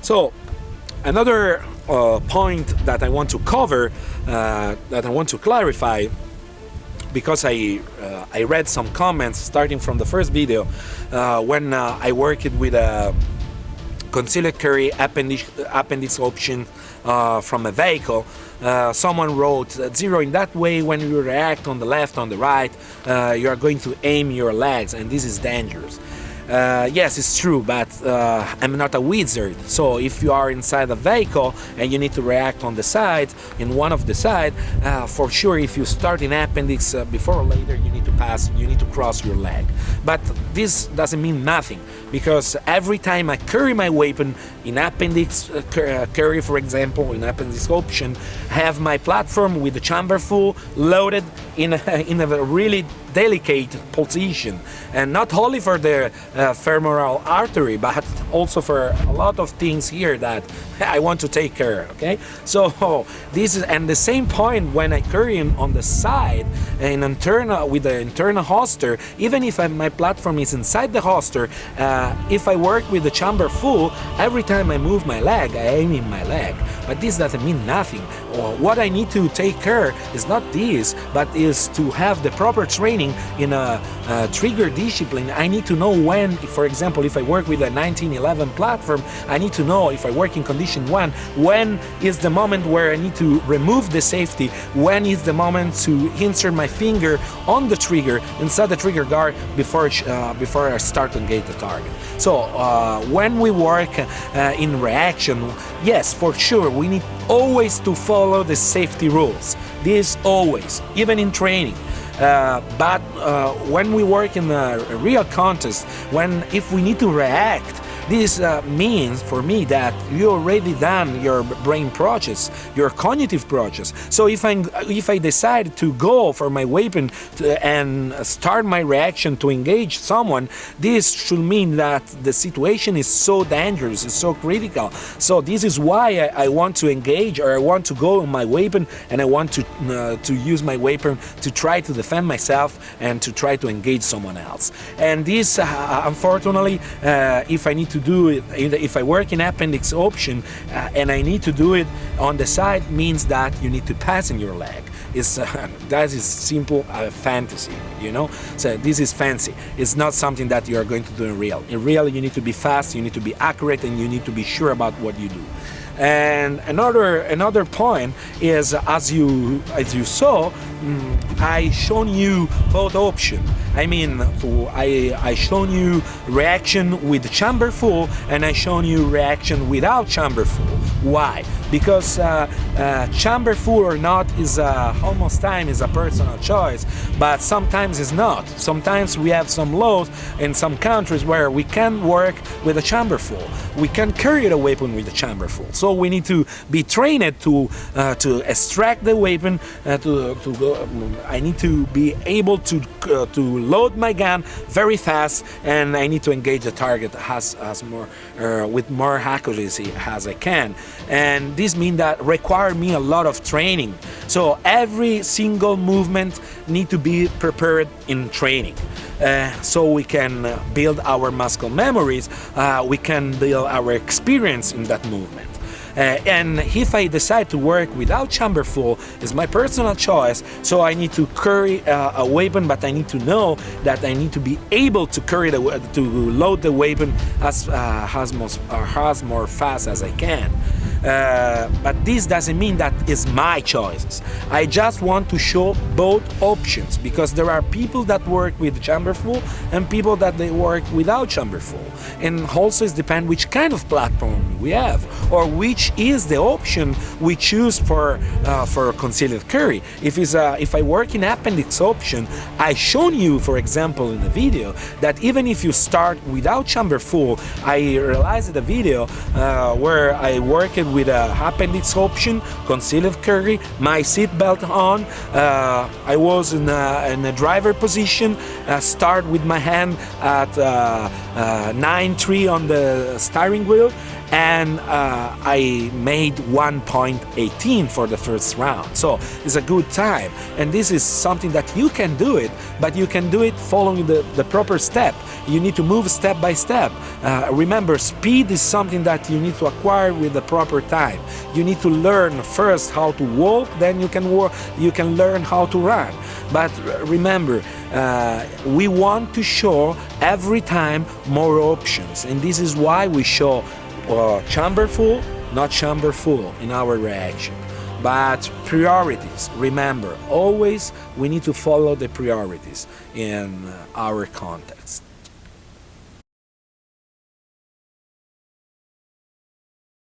So another point that I want to cover, that I want to clarify, because I read some comments starting from the first video when I worked with a concealed carry appendix option from a vehicle. Someone wrote, zero in that way, when you react on the left, on the right, you are going to aim your legs, and this is dangerous. Yes, it's true, but I'm not a wizard. So if you are inside a vehicle and you need to react on the side, in one of the side, for sure, if you start in appendix, before or later you need to pass, you need to cross your leg. But this doesn't mean nothing, because every time I carry my weapon in appendix carry, for example, in appendix option, have my platform with the chamber full loaded in a really delicate position, and not only for the femoral artery, but also for a lot of things here that I want to take care. Okay, so this is, and the same point when I carry on the side in internal with the internal holster, even if my platform is inside the holster, if I work with the chamber full, every time I move my leg, I aim in my leg. But this doesn't mean nothing. What I need to take care is not this, but is to have the proper training in a trigger discipline. I need to know when, for example, if I work with a 1911 platform, I need to know if I work in condition 1, when is the moment where I need to remove the safety, when is the moment to insert my finger on the trigger, inside the trigger guard, before I start to engage the target. So when we work in reaction, yes, for sure, we need always to follow the safety rules. This always, even in training. But when we work in a real contest, if we need to react, this means for me that you already done your brain process, your cognitive process. So if I decide to go for my weapon and start my reaction to engage someone, this should mean that the situation is so dangerous, it's so critical. So this is why I want to engage, or I want to go on my weapon, and I want to use my weapon to try to defend myself and to try to engage someone else. And this, unfortunately, if I need to do it, if I work in appendix option and I need to do it on the side, means that you need to pass in your leg. That is simple fantasy, you know. So this is fancy. It's not something that you are going to do in real. In real, you need to be fast, you need to be accurate, and you need to be sure about what you do. And another point is, as you saw, I shown you both options. I mean, I shown you reaction with chamber full, and I shown you reaction without chamber full. Why? Because chamber full or not is almost time is a personal choice, but sometimes it's not. Sometimes we have some laws in some countries where we can work with a chamber full. We can carry the weapon with the chamber full. So we need to be trained to extract the weapon. I need to be able to load my gun very fast, and I need to engage the target with more accuracy as I can. And this means that require me a lot of training. So every single movement need to be prepared in training. So we can build our muscle memories, we can build our experience in that movement. And if I decide to work without chamber full, it's my personal choice. So I need to carry a weapon, but I need to know that I need to be able to load the weapon as more fast as I can. But this doesn't mean that it's my choices. I just want to show both options, because there are people that work with chamber full and people that they work without chamber full. And also it depends which kind of platform we have, or which is the option we choose for concealed carry. If I work in appendix option, I shown you, for example, in the video, that even if you start without chamber full, I realized the video where I worked with a appendix option, concealed carry, my seat belt on, I was in a driver position, start with my hand at 9-3 on the steering wheel, and I made 1.18 for the first round. So it's a good time, and this is something that you can do it, but you can do it following the proper step. You need to move step by step. Remember, speed is something that you need to acquire with the proper time. You need to learn first how to walk, then you can learn how to run. But remember, we want to show every time more options, and this is why we show chamber full, not chamber full in our reaction. But priorities, remember, always we need to follow the priorities in our context.